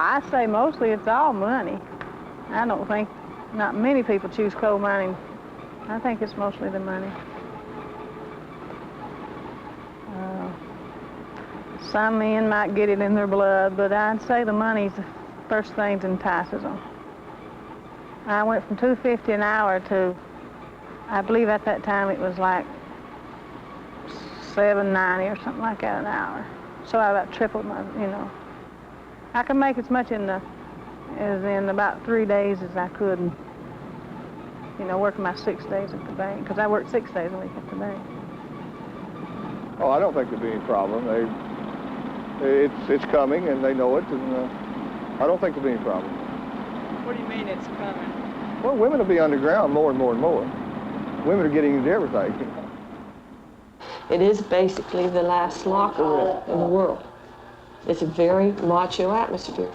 I say mostly it's all money. I don't think, not many people choose coal mining. I think it's mostly the money. Some men might get it in their blood, but I'd say the money's the first thing that entices them. I went from $2.50 an hour to, I believe at that time it was like $7.90 or something like that an hour. So I about tripled my, you know. I could make as much as in about 3 days as I could, you know, working my 6 days at the bank, because I work 6 days a week at the bank. Oh, I don't think there'll be any problem. It's coming, and they know it, and I don't think there'll be any problem. What do you mean it's coming? Well, women will be underground more and more and more. Women are getting into everything. It is basically the last locker room in the world. It's a very macho atmosphere.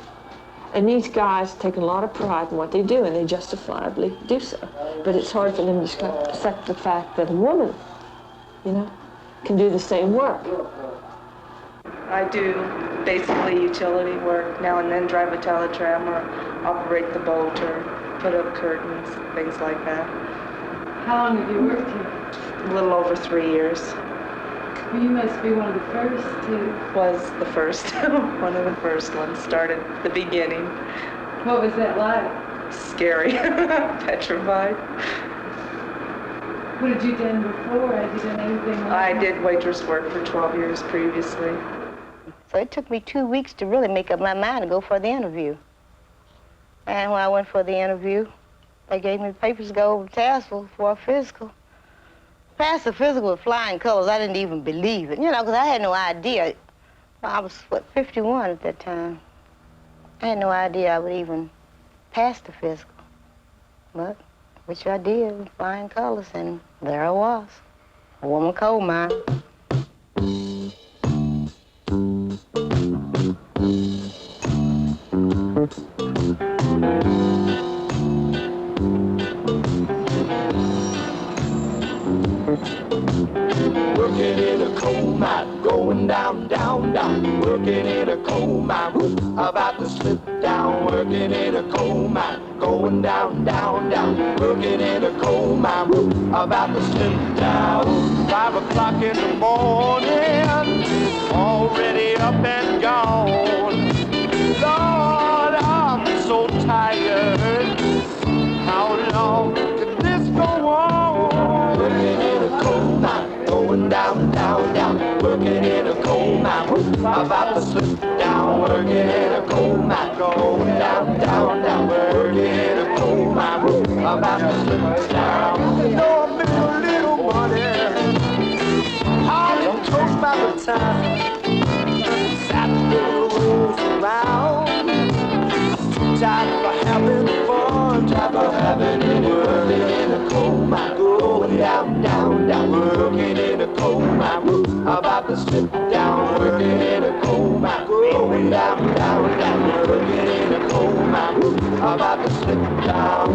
And these guys take a lot of pride in what they do, and they justifiably do so. But it's hard for them to accept the fact that a woman, you know, can do the same work. I do basically utility work, now and then drive a teletram or operate the boat or put up curtains, things like that. How long have you worked here? A little over 3 years. Well, you must be one of the first to... Was the first, one of the first ones, started the beginning. What was that like? Scary, petrified. What had you done before? Had you done anything like I did waitress work for 12 years previously. So it took me 2 weeks to really make up my mind to go for the interview. And when I went for the interview, they gave me the papers to go over to Tazewell for a physical. Passed the physical with flying colors. I didn't even believe it, you know, because I had no idea. I was, 51 at that time. I had no idea I would even pass the physical. But, which I did with flying colors, and there I was, a woman coal mine. Working in a coal mine, going down, down, down. Working in a coal mine, whoop, about to slip down. Working in a coal mine, going down, down, down. Working in a coal mine, whoop, about to slip down. 5 o'clock in the morning, already up and gone. Lord, I'm so tired. How long can this go on? Working in a coal mine, going down, down, down. Working in a coal mine, whoop, about to slip down. Working in a coal mine, going down, down, down. Working in a coal mine, whoop, about to slip down. You know I make a little money, hardly toast by the time Saturday rolls around. Too tired for having fun, tired for having any working in a coal mine, going down, down, down. Working in a coal mine, whoop, about to slip down. Working in a coal mine, going down, down, down. Working in a coal mine, whoop, about to slip down.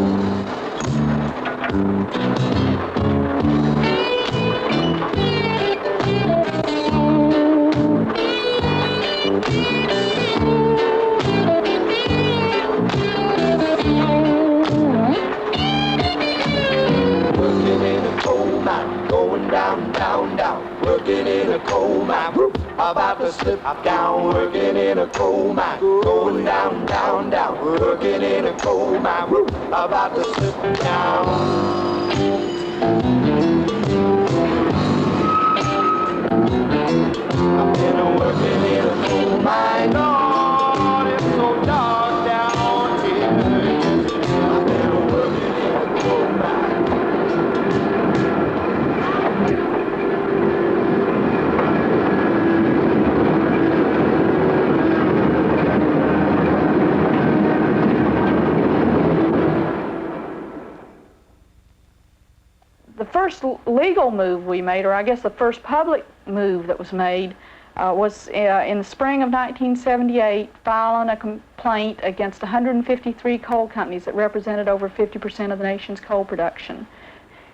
Going down, down, down. Working in a coal mine, whoop, about to slip down. Working in a coal mine, going down, down, down. Working in a coal mine, whoop, about to slip down. I've been working in a coal mine, Lord, it's so dark down here. I've been working in a coal mine. The first legal move we made, or I guess the first public move that was made, was in the spring of 1978, filing a complaint against 153 coal companies that represented over 50% of the nation's coal production.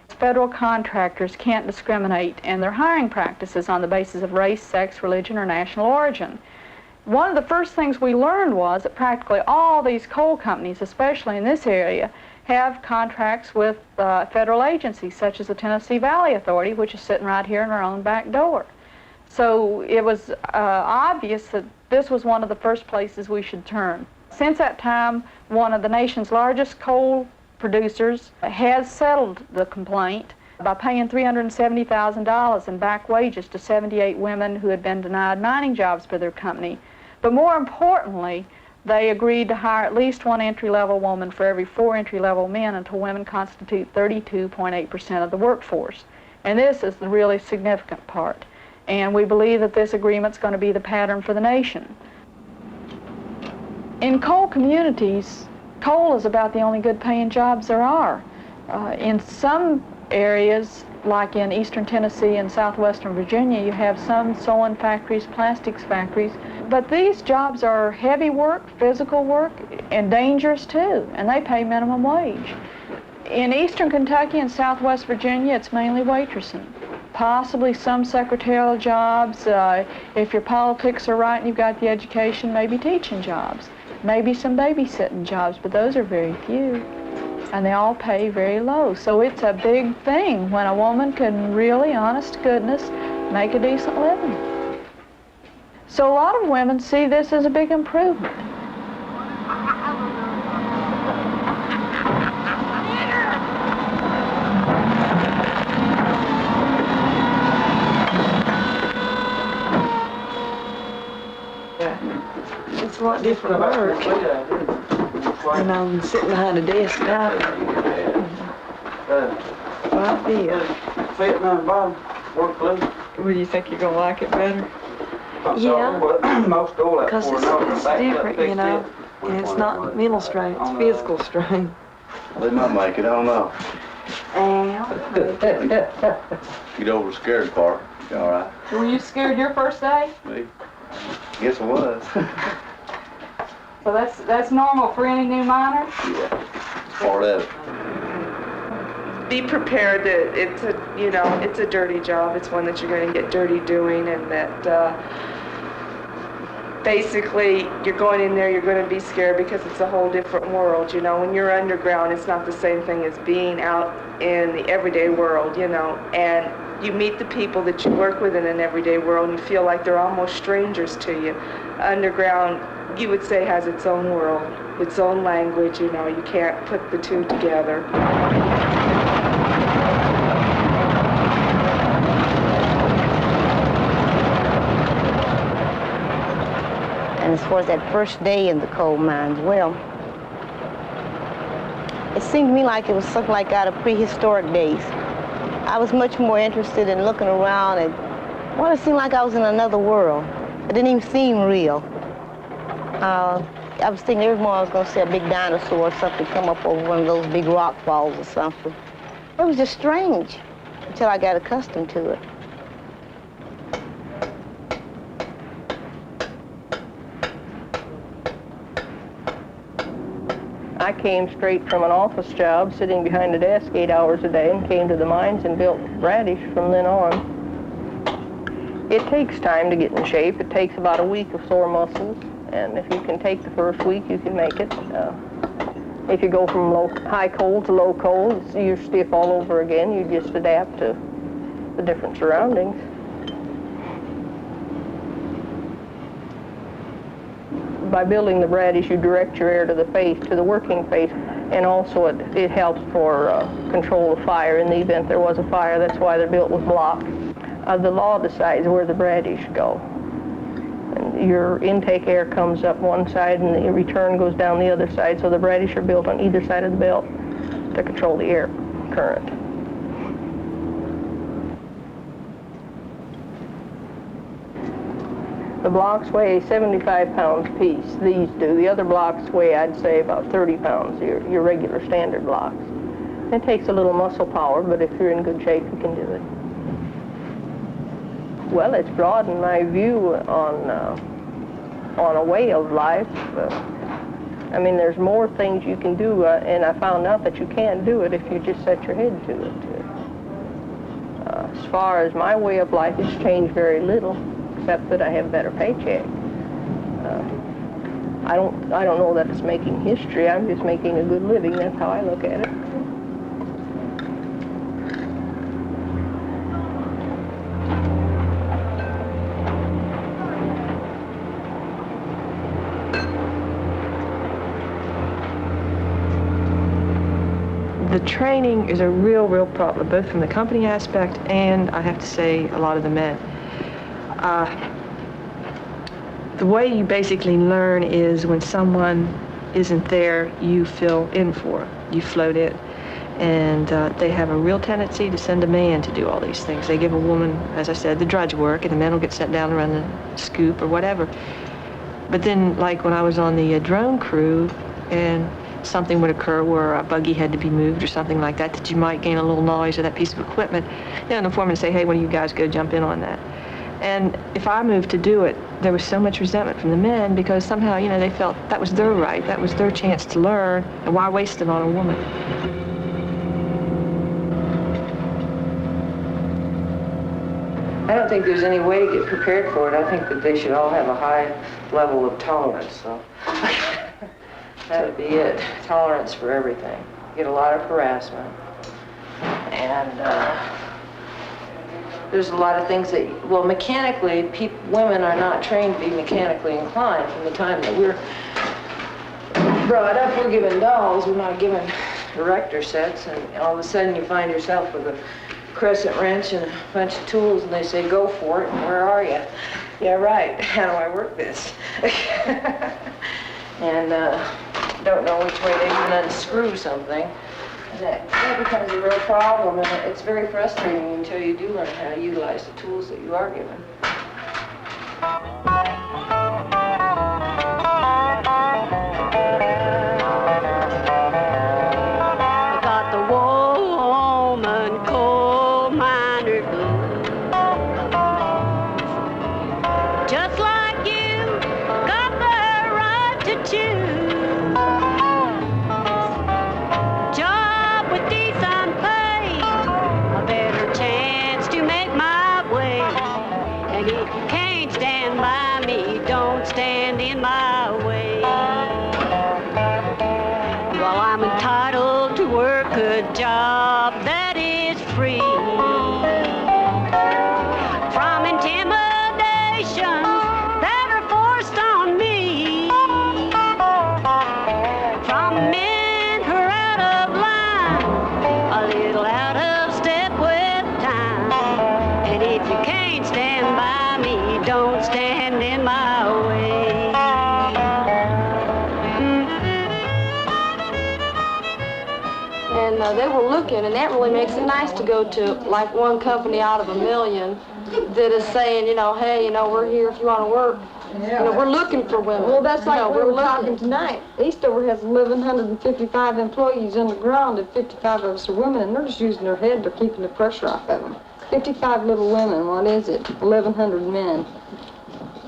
Federal contractors can't discriminate in their hiring practices on the basis of race, sex, religion, or national origin. One of the first things we learned was that practically all these coal companies, especially in this area, have contracts with federal agencies such as the Tennessee Valley Authority, which is sitting right here in our own back door. So it was obvious that this was one of the first places we should turn. Since that time, one of the nation's largest coal producers has settled the complaint by paying $370,000 in back wages to 78 women who had been denied mining jobs by their company. But more importantly, they agreed to hire at least one entry-level woman for every 4 entry-level men until women constitute 32.8% of the workforce. And this is the really significant part. And we believe that this agreement's going to be the pattern for the nation. In coal communities, coal is about the only good-paying jobs there are. In some areas, like in eastern Tennessee and southwestern Virginia, you have some sewing factories, plastics factories, but these jobs are heavy work, physical work, and dangerous too, and they pay minimum wage. In eastern Kentucky and southwest Virginia, it's mainly waitressing. Possibly some secretarial jobs, if your politics are right and you've got the education, maybe teaching jobs. Maybe some babysitting jobs, but those are very few. And they all pay very low. So it's a big thing when a woman can really, honest to goodness, make a decent living. So a lot of women see this as a big improvement. It's a lot different work. And I'm sitting behind a desk now. I feel. Sitting on the bottom, work loose. Well, do you think you're gonna like it better? Yeah. Most all that Because it's different, you know. And it's not mental strain, it's physical strain. They might make it, I don't know. Get over the scared part. You all right? Were you scared your first day? Me? Guess I was. So that's normal for any new miner? Yeah. Part of it. Be prepared that it's a dirty job. It's one that you're going to get dirty doing, and that basically you're going in there, you're going to be scared because it's a whole different world. You know, when you're underground, it's not the same thing as being out in the everyday world, you know, and you meet the people that you work with in an everyday world and you feel like they're almost strangers to you. Underground, you would say, has its own world, its own language, you know, you can't put the two together. And as far as that first day in the coal mines, well, it seemed to me like it was something like out of prehistoric days. I was much more interested in looking around and, well, it seemed like I was in another world. It didn't even seem real. I was thinking every morning I was going to see a big dinosaur or something come up over one of those big rock falls or something. It was just strange until I got accustomed to it. I came straight from an office job, sitting behind a desk 8 hours a day, and came to the mines and built radish from then on. It takes time to get in shape. It takes about a week of sore muscles, and if you can take the first week, you can make it. If you go from high coal to low coal, you're stiff all over again. You just adapt to the different surroundings. By building the radish, you direct your air to the face, to the working face, and also it helps for control of fire in the event there was a fire. That's why they're built with blocks. The law decides where the radish go. And your intake air comes up one side and the return goes down the other side, so the radish are built on either side of the belt to control the air current. The blocks weigh 75 pounds apiece. These do. The other blocks weigh, I'd say, about 30 pounds, your regular standard blocks. It takes a little muscle power, but if you're in good shape, you can do it. Well, it's broadened my view on a way of life. I mean, there's more things you can do, and I found out that you can do it if you just set your head to it. As far as my way of life, it's changed very little, except that I have a better paycheck. I don't know that it's making history. I'm just making a good living. That's how I look at it. The training is a real problem, both from the company aspect and, I have to say, a lot of the men. The way you basically learn is when someone isn't there, you fill in for them. You float in. And they have a real tendency to send a man to do all these things. They give a woman, as I said, the drudge work, and the men will get sent down to run the scoop or whatever. But then, like when I was on the drone crew, and something would occur where a buggy had to be moved or something like that, that you might gain a little knowledge of that piece of equipment, then the foreman would say, hey, one of you guys go jump in on that. And if I moved to do it, there was so much resentment from the men because somehow, you know, they felt that was their right, that was their chance to learn, and why waste it on a woman? I don't think there's any way to get prepared for it. I think that they should all have a high level of tolerance, so that would be it. Tolerance for everything. Get a lot of harassment. And there's a lot of things that, well, mechanically, women are not trained to be mechanically inclined from the time that we're brought up. We're given dolls, we're not given erector sets, and all of a sudden you find yourself with a crescent wrench and a bunch of tools, and they say, go for it, and where are you? Yeah, right, how do I work this? And don't know which way they can unscrew something. And that becomes a real problem, and it's very frustrating until you do learn how to utilize the tools that you are given. I got the woman coal miner blues. Just like you got the right to choose. Job with decent pay, a better chance to make my way. And if you can't stand by me, don't stand in my way. Well, I'm entitled to work a job that is free from intimidations that are forced on me, from men who are out of line, a little out of step with time. And if you can't stand by me, don't stand in my way. And they were looking, and that really makes it nice to go to like one company out of a million that is saying, you know, hey, you know, we're here if you want to work. You know, we're looking for women. Well, that's like we were looking. talking tonight. Eastover has 1,155 employees underground, and 55 of us are women, and they're just using their head. They're keeping the pressure off of them. 55 little women, what is it? 1,100 men.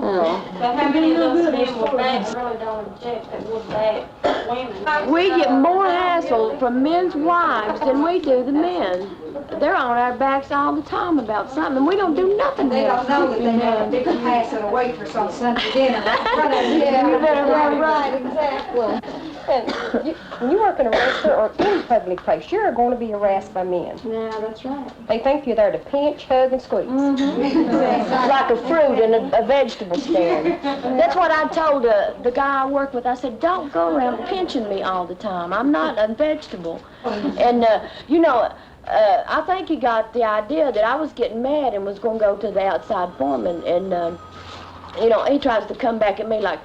Oh. But how many of those men will back, really don't object, that will back women? We get more hassle from men's wives than we do the men. They're on our backs all the time about something, and we don't do nothing. They don't know that they have a big pass and a waitress on Sunday dinner. Yeah, you better run right, exactly. And when you work in a restaurant or any public place, you're going to be harassed by men. Yeah, that's right. They think you're there to pinch, hug, and squeeze. Like a fruit in a vegetable stand. That's what I told the guy I work with. I said, don't go around pinching me all the time. I'm not a vegetable. And, you know, I think he got the idea that I was getting mad and was going to go to the outside foreman. And you know, he tries to come back at me like,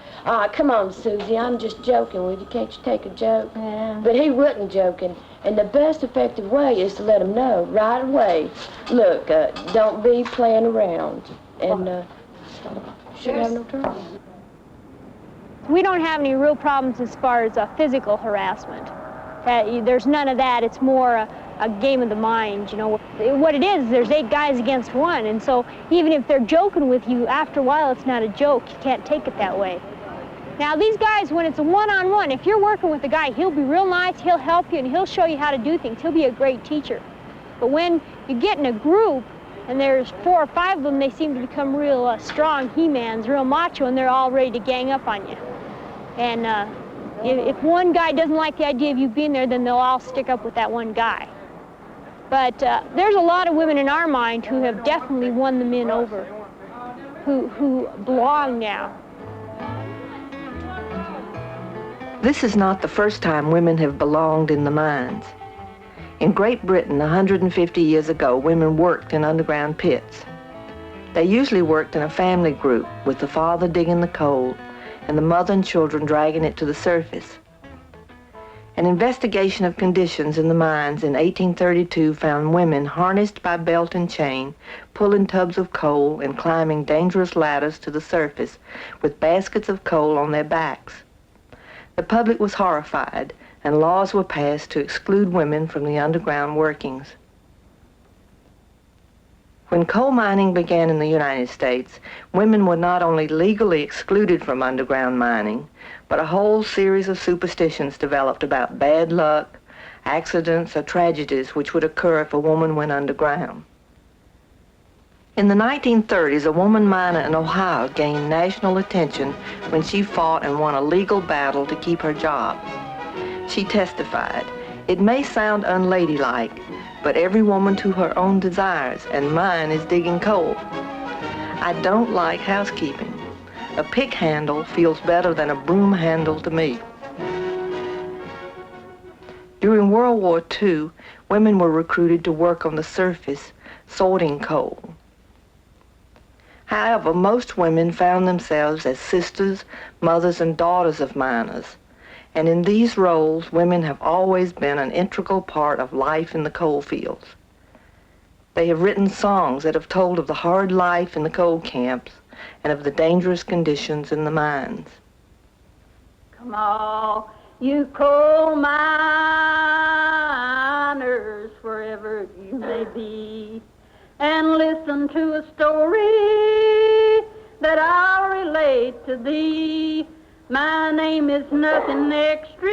come on, Susie, I'm just joking with you. Can't you take a joke? Yeah. But he wasn't joking. And the best effective way is to let him know right away, look, don't be playing around. And should have no trouble. We don't have any real problems as far as physical harassment. There's none of that. It's more a game of the mind, you know. What it is, there's 8 guys against 1, and so even if they're joking with you, after a while it's not a joke. You can't take it that way. Now these guys, when it's a one-on-one, if you're working with a guy, he'll be real nice, he'll help you, and he'll show you how to do things. He'll be a great teacher. But when you get in a group, and there's 4 or 5 of them, they seem to become real strong he-mans, real macho, and they're all ready to gang up on you. And if one guy doesn't like the idea of you being there, then they'll all stick up with that one guy. But there's a lot of women in our mind who have definitely won the men over, who belong now. This is not the first time women have belonged in the mines. In Great Britain, 150 years ago, women worked in underground pits. They usually worked in a family group, with the father digging the coal and the mother and children dragging it to the surface. An investigation of conditions in the mines in 1832 found women harnessed by belt and chain, pulling tubs of coal and climbing dangerous ladders to the surface with baskets of coal on their backs. The public was horrified, and laws were passed to exclude women from the underground workings. When coal mining began in the United States, women were not only legally excluded from underground mining, but a whole series of superstitions developed about bad luck, accidents, or tragedies which would occur if a woman went underground. In the 1930s, a woman miner in Ohio gained national attention when she fought and won a legal battle to keep her job. She testified, "It may sound unladylike, but every woman to her own desires, and mine is digging coal. I don't like housekeeping. A pick handle feels better than a broom handle to me." During World War II, women were recruited to work on the surface, sorting coal. However, most women found themselves as sisters, mothers, and daughters of miners. And in these roles, women have always been an integral part of life in the coal fields. They have written songs that have told of the hard life in the coal camps and of the dangerous conditions in the mines. Come on, you coal miners, wherever you may be, and listen to a story that I'll relate to thee. My name is nothing extra,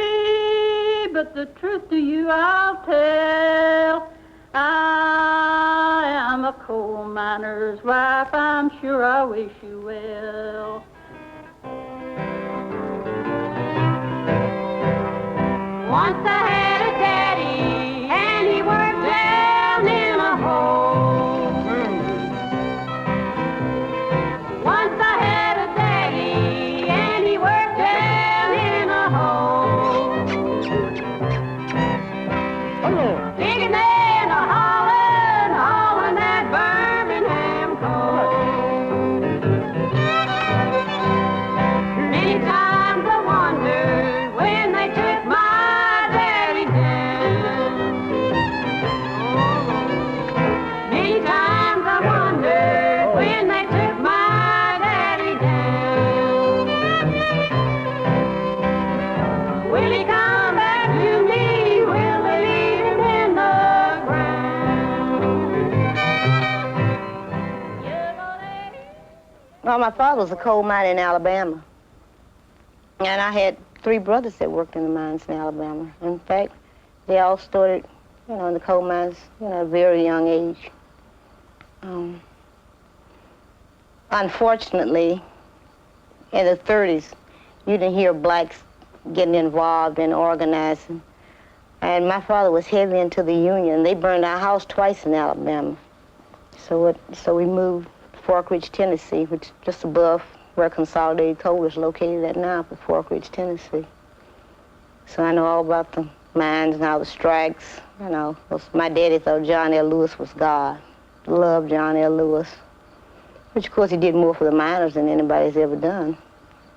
but the truth to you I'll tell. I am a coal miner's wife, I'm sure I wish you well. Once I had a daddy, and he worked down in a hole. Once I had a daddy, and he worked down in a hole. Digging and a hauling that Birmingham coal. Many times I wondered when they took my daddy down. Many times I wondered when they took my daddy down. Will he come back to me? Will they leave him in the ground? Well, my father was a coal miner in Alabama. And I had 3 brothers that worked in the mines in Alabama. In fact, they all started, in the coal mines, at a very young age. Unfortunately, in the 30s, you didn't hear blacks getting involved in organizing. And my father was heavy into the union. They burned our house twice in Alabama. So we moved to Fork Ridge, Tennessee, which is just above where Consolidated Coal is located at now, for Fork Ridge, Tennessee. So I know all about the mines and all the strikes. My daddy thought John L. Lewis was God. Loved John L. Lewis, which of course he did more for the miners than anybody's ever done.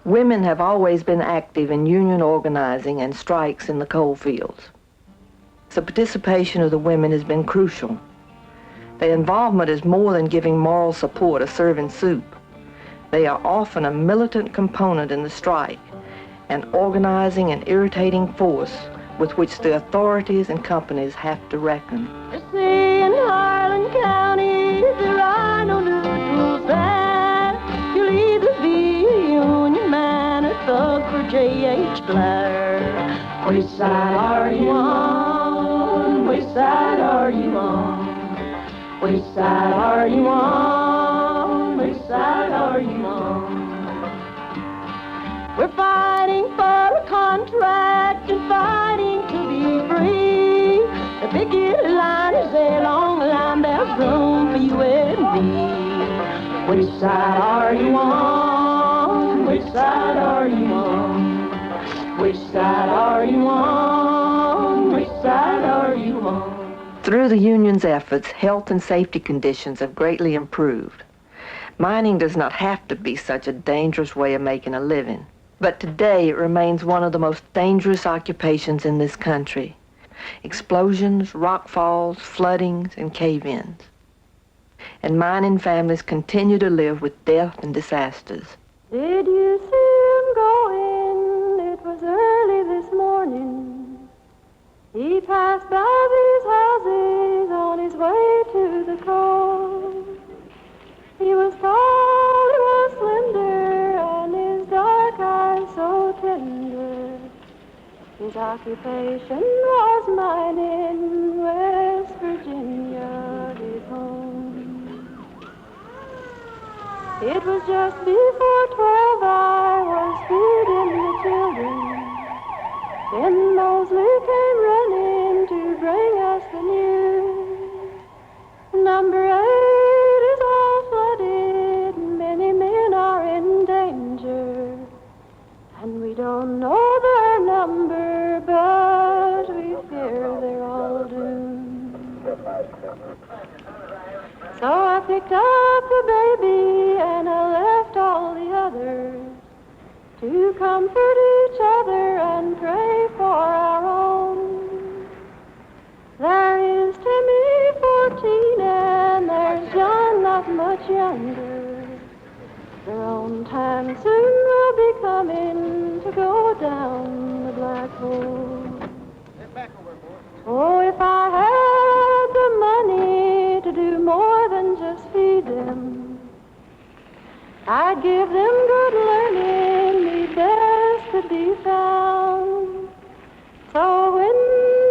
Women have always been active in union organizing and strikes in the coal fields. The participation of the women has been crucial. Their involvement is more than giving moral support or serving soup. They are often a militant component in the strike, an organizing and irritating force with which the authorities and companies have to reckon. See, in Harlan County, there are no neutrals there. You'll either be a union man or thug for J.H. Blair. Which side are you on? Which side are you on? Which side are you on? Which side are you on? We're fighting for a contract and fighting to be free. The picket line is a long line, there's room for you and me. Which side are you on? Which side are you on? Which side are you on? Which side are you on? Through the union's efforts, health and safety conditions have greatly improved. Mining does not have to be such a dangerous way of making a living. But today it remains one of the most dangerous occupations in this country. Explosions, rockfalls, floodings, and cave-ins. And mining families continue to live with death and disasters. Did you see him go in? It was early this morning. He passed by these houses on his way to the coal. He was tall, he was slender, and his dark eyes so tender. His occupation was mining, West Virginia, his home. It was just before 12, I was feeding the children. Then Mosley came running to bring us the news. Number 8 is all flooded, many men are in danger. And we don't know their number, but we fear they're all doomed. So I picked up the baby and I left all the others to comfort each other and pray for our own. There is Timmy, 14, and there's John, not much younger. Their own time soon will be coming to go down the black hole. Oh, if I had the money to do more than just feed them, I'd give them good learning, the best could be found. So when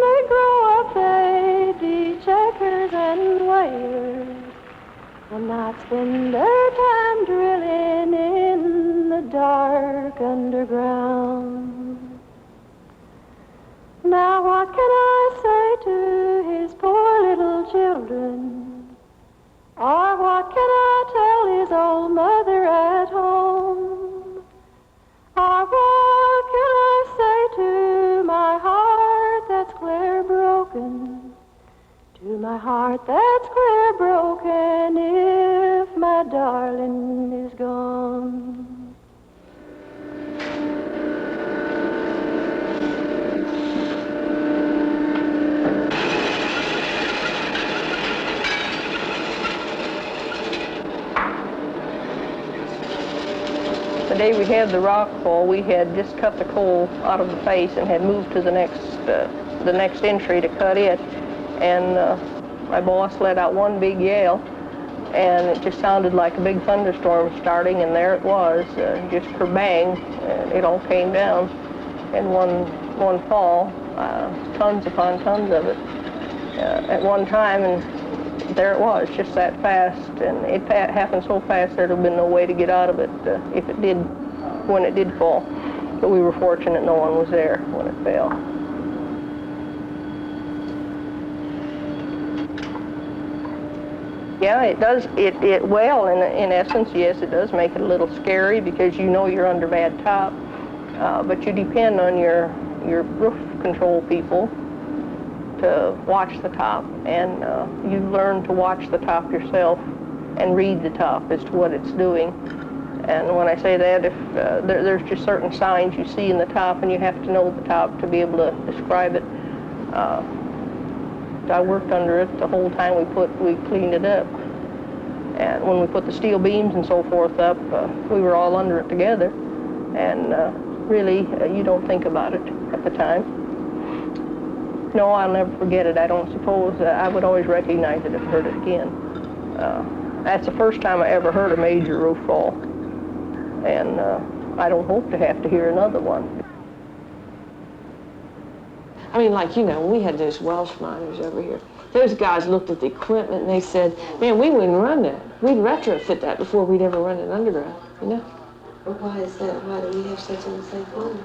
they grow up, they'd be checkers and waiters, and not spend their time drilling in the dark underground. Now what can I say to his poor little children? Or what can I tell his old mother at home? Or what can I say to my heart that's clear broken? To my heart that's clear broken if my darling is gone. The day we had the rock fall, we had just cut the coal out of the face and had moved to the next entry to cut it. And my boss let out one big yell, and it just sounded like a big thunderstorm starting, and there it was, just kerbang, and it all came down in one fall, tons upon tons of it at one time, and there it was, just that fast, and it happened so fast there'd have been no way to get out of it if it did, when it did fall. But we were fortunate no one was there when it fell. Yeah, it does. Well, in essence, yes, it does make it a little scary because you know you're under bad top, but you depend on your roof control people to watch the top, and you learn to watch the top yourself and read the top as to what it's doing. And when I say that, if there's just certain signs you see in the top, and you have to know the top to be able to describe it. I worked under it the whole time we cleaned it up. And when we put the steel beams and so forth up, we were all under it together. And really, you don't think about it at the time. No, I'll never forget it. I don't suppose I would always recognize it if I heard it again. That's the first time I ever heard a major roof fall. And I don't hope to have to hear another one. I mean, like, you know, we had those Welsh miners over here. Those guys looked at the equipment and they said, man, we wouldn't run that. We'd retrofit that before we'd ever run it underground, you know? Well, why is that? Why do we have such an unsafe home?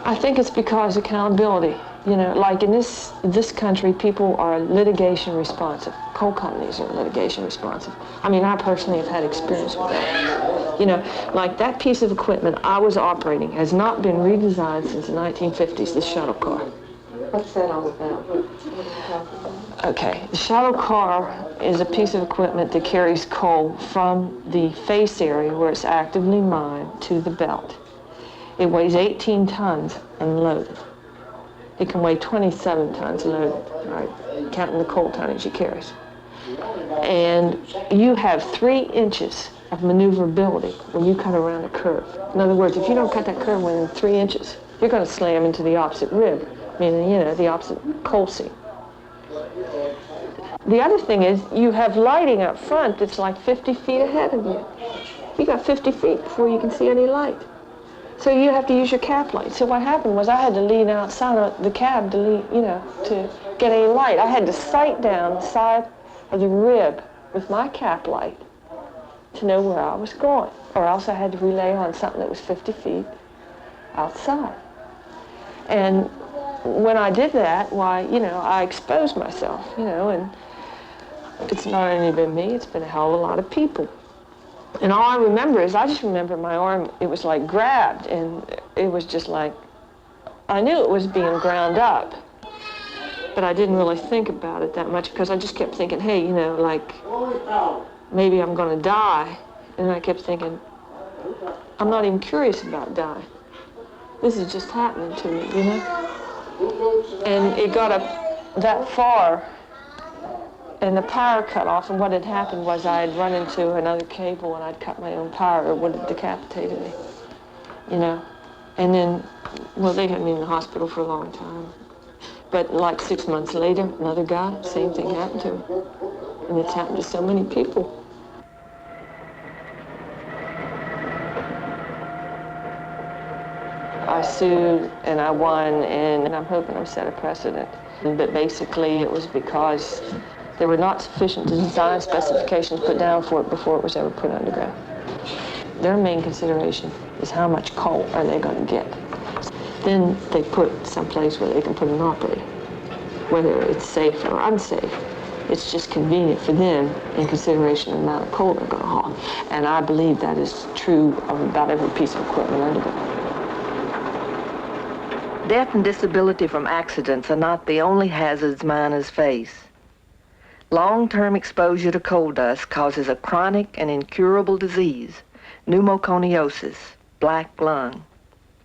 I think it's because accountability. You know, like in this country, people are litigation responsive. Coal companies are litigation responsive. I mean, I personally have had experience with that. You know, like that piece of equipment I was operating has not been redesigned since the 1950s, the shuttle car. What's that all about? What are you talking about? Okay, the shuttle car is a piece of equipment that carries coal from the face area where it's actively mined to the belt. It weighs 18 tons unloaded. It can weigh 27 tons loaded, right, counting the coal tonnage it carries. And you have 3 inches of maneuverability when you cut around a curve. In other words, if you don't cut that curve within 3 inches, you're going to slam into the opposite rib, meaning, you know, the opposite coal seam. The other thing is you have lighting up front that's like 50 feet ahead of you. You got 50 feet before you can see any light. So you have to use your cap light. So what happened was I had to lean outside of the cab to lean, you know, to get any light. I had to sight down the side of the rib with my cap light to know where I was going. Or else I had to relay on something that was 50 feet outside. And when I did that, why, you know, I exposed myself, you know, and it's not only been me, it's been a hell of a lot of people. And all I remember is, I just remember my arm, it was like grabbed, and it was just like, I knew it was being ground up, but I didn't really think about it that much because I just kept thinking, hey, you know, like, maybe I'm going to die. And I kept thinking, I'm not even curious about dying. This is just happening to me, you know? And it got up that far, and the power cut off, and what had happened was I had run into another cable and I'd cut my own power. It would have decapitated me, you know. And then, well, they had me in the hospital for a long time. But like 6 months later, another guy, same thing happened to him. And it's happened to so many people. I sued and I won, and I'm hoping I've set a precedent. But basically it was because there were not sufficient design specifications put down for it before it was ever put underground. Their main consideration is how much coal are they going to get. Then they put someplace where they can put an operator, whether it's safe or unsafe. It's just convenient for them in consideration of the amount of coal they're going to haul. And I believe that is true of about every piece of equipment underground. Death and disability from accidents are not the only hazards miners face. Long-term exposure to coal dust causes a chronic and incurable disease, pneumoconiosis, black lung.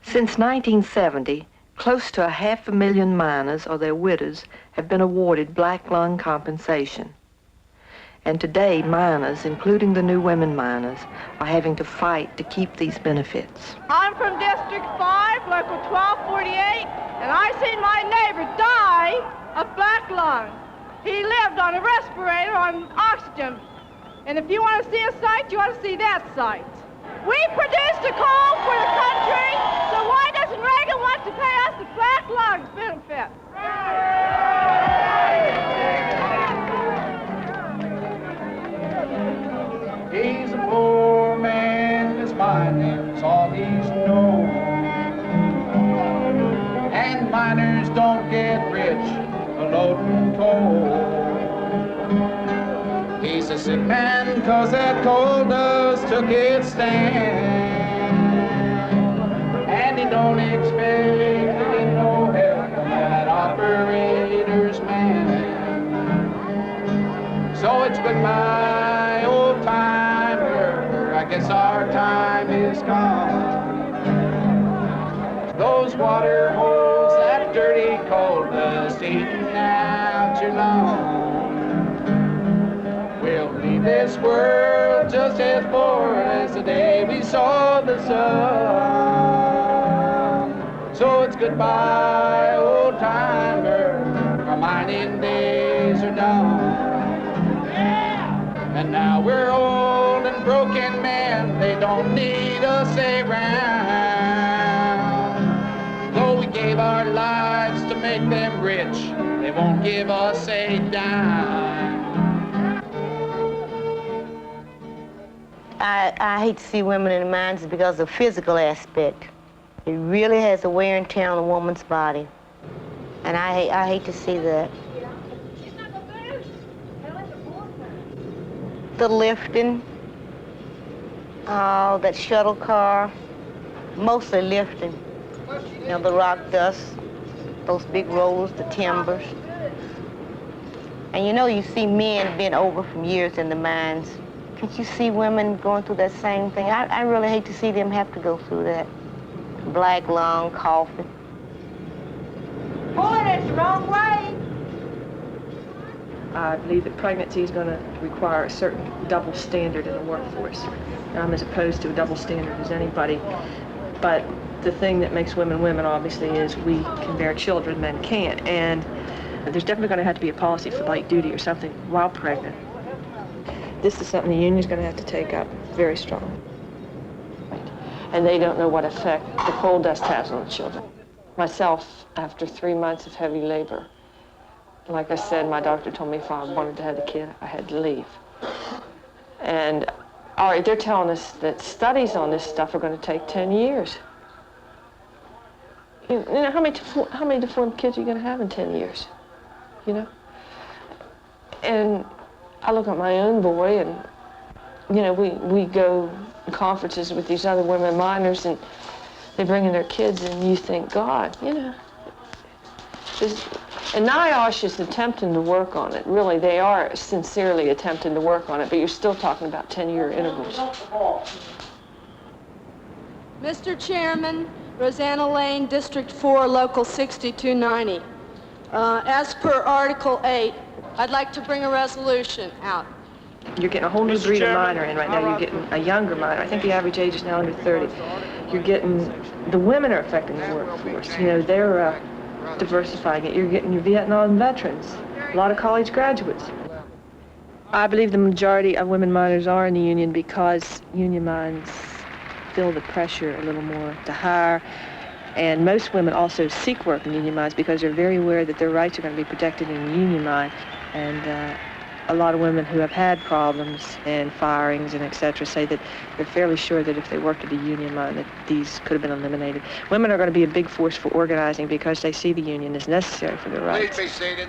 Since 1970, close to 500,000 miners or their widows have been awarded black lung compensation. And today, miners, including the new women miners, are having to fight to keep these benefits. I'm from District 5, Local 1248, and I seen my neighbor die of black lung. He lived on a respirator on oxygen. And if you want to see a sight, you ought to see that sight. We produced the coal for the country, so why doesn't Reagan want to pay us the black lungs benefit? He's a poor man, his mining's all he's known. And miners don't get rich loading coal. He's a sick man cause that coal dust took its stand. And he don't expect to get no help from that operator's man. So it's goodbye, old timer, I guess our time is gone. Those water holes, that dirty coal dust eating out your lawn. We'll leave this world just as poor as the day we saw the sun. So it's goodbye, old timer, our mining days are done. And now we're old and broken men, they don't need us around. Though we gave our lives to make them rich, they won't give us a dime. I hate to see women in the mines because of the physical aspect. It really has a wear and tear on a woman's body. And I hate to see that. The lifting, that shuttle car, mostly lifting. You know, the rock dust, those big rollers, the timbers. And you know, you see men bent over from years in the mines. Can't you see women going through that same thing? I really hate to see them have to go through that. Black lung, coughing. Boy, that's the wrong way. I believe that pregnancy is going to require a certain double standard in the workforce. I'm as opposed to a double standard as anybody. But the thing that makes women women, obviously, is we can bear children, men can't. And there's definitely going to have to be a policy for light duty or something while pregnant. This is something the union's going to have to take up very strongly. And they don't know what effect the coal dust has on the children. Myself, after 3 months of heavy labor, like I said, my doctor told me if I wanted to have a kid, I had to leave. And all right, they're telling us that studies on this stuff are going to take 10 years. You know, how many deformed kids are you going to have in 10 years? You know? And I look at my own boy, and, you know, we go to conferences with these other women miners, and they bring in their kids, and you think, God, you know. And NIOSH is attempting to work on it. Really, they are sincerely attempting to work on it, but you're still talking about 10-year intervals. Mr. Chairman, Rosanna Lane, District 4, Local 6290. As per Article 8, I'd like to bring a resolution out. You're getting a whole new breed of miner in right now. You're getting a younger miner. I think the average age is now under 30. You're getting, the women are affecting the workforce. You know, they're diversifying it. You're getting your Vietnam veterans, a lot of college graduates. I believe the majority of women miners are in the union because union mines feel the pressure a little more to hire. And most women also seek work in union mines because they're very aware that their rights are going to be protected in a union mine. And a lot of women who have had problems and firings and et cetera say that they're fairly sure that if they worked at a union mine that these could have been eliminated. Women are going to be a big force for organizing because they see the union as necessary for their rights. Please be seated.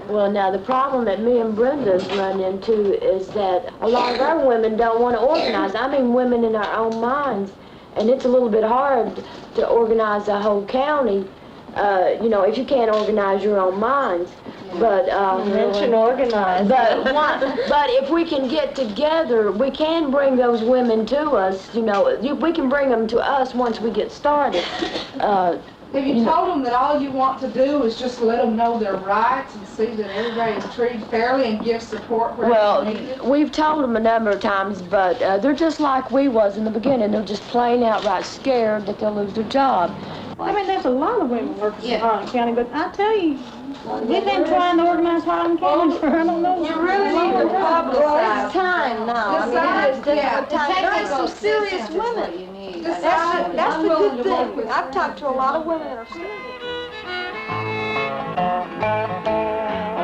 Well, now, the problem that me and Brenda's run into is that a lot of our women don't want to organize. I mean, women in our own mines. And it's a little bit hard to organize a whole county, you know, if you can't organize your own mines. But mention organize. But if we can get together, we can bring those women to us. You know, we can bring them to us once we get started. Have you told them that all you want to do is just let them know their rights and see that everybody's treated fairly and give support where it's needed? We've told them a number of times, but they're just like we was in the beginning. They're just plain outright scared that they'll lose their job. I mean, there's a lot of women working in Harlan County, but I tell you, we've been trying to organize Harlan County for, I don't know. You really need to publicize. It's time now. I mean, it is definitely time. There's some serious women. That's the good thing. I've talked to a lot of women that are serious.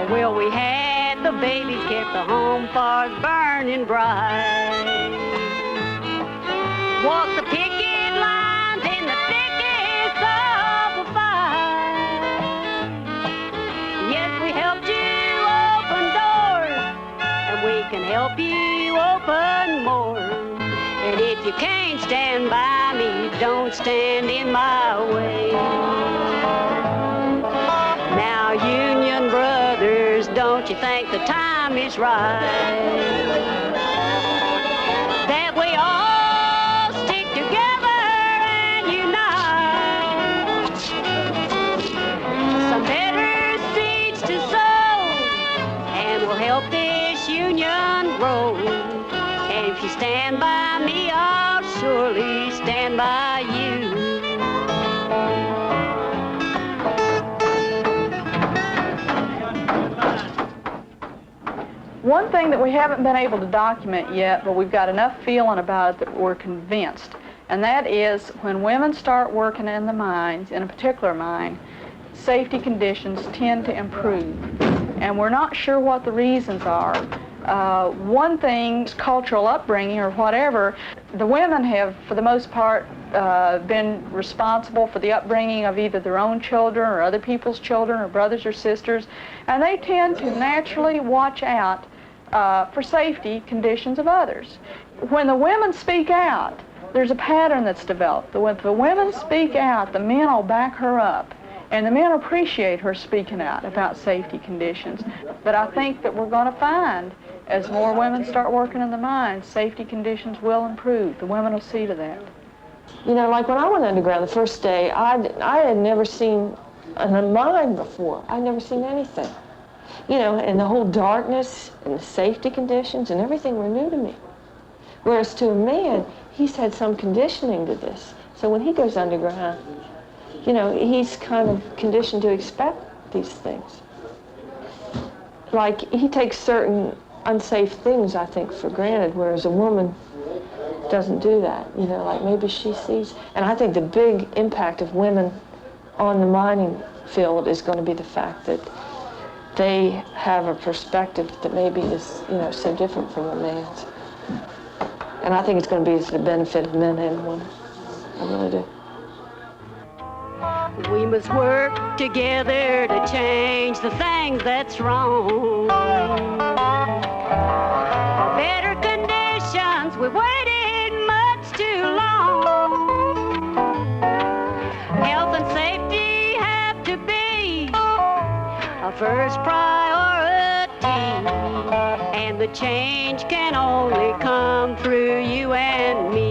Well, we had the babies, kept the home fires burning bright. Walked the picket lines in the thickest of the fight. Yes, we helped you open doors, and we can help you open more. And if you can't stand by me, don't stand in my way. Now, union brothers, don't you think the time is right that we all stick together and unite? Some better seeds to sow, and we'll help this union grow. And if you stand by me, I'll surely stand by you. One thing that we haven't been able to document yet, but we've got enough feeling about it that we're convinced, and that is when women start working in the mines, in a particular mine, safety conditions tend to improve. And we're not sure what the reasons are. One thing is cultural upbringing or whatever. The women have, for the most part, been responsible for the upbringing of either their own children or other people's children or brothers or sisters, and they tend to naturally watch out for safety conditions of others. When the women speak out, there's a pattern that's developed. When the women speak out, the men will back her up. And the men appreciate her speaking out about safety conditions. But I think that we're going to find, as more women start working in the mines, safety conditions will improve. The women will see to that. You know, like when I went underground the first day, I had never seen a mine before. I'd never seen anything. You know, and the whole darkness and the safety conditions and everything were new to me. Whereas to a man, he's had some conditioning to this. So when he goes underground, you know, he's kind of conditioned to expect these things. Like, he takes certain unsafe things, I think, for granted, whereas a woman doesn't do that. You know, like maybe she sees, and I think the big impact of women on the mining field is going to be the fact that they have a perspective that maybe is, you know, so different from a man's. And I think it's going to be to the benefit of men and women. I really do. We must work together to change the things that's wrong. For better conditions, we've waited much too long. Health and safety have to be a first priority, and the change can only come through you and me.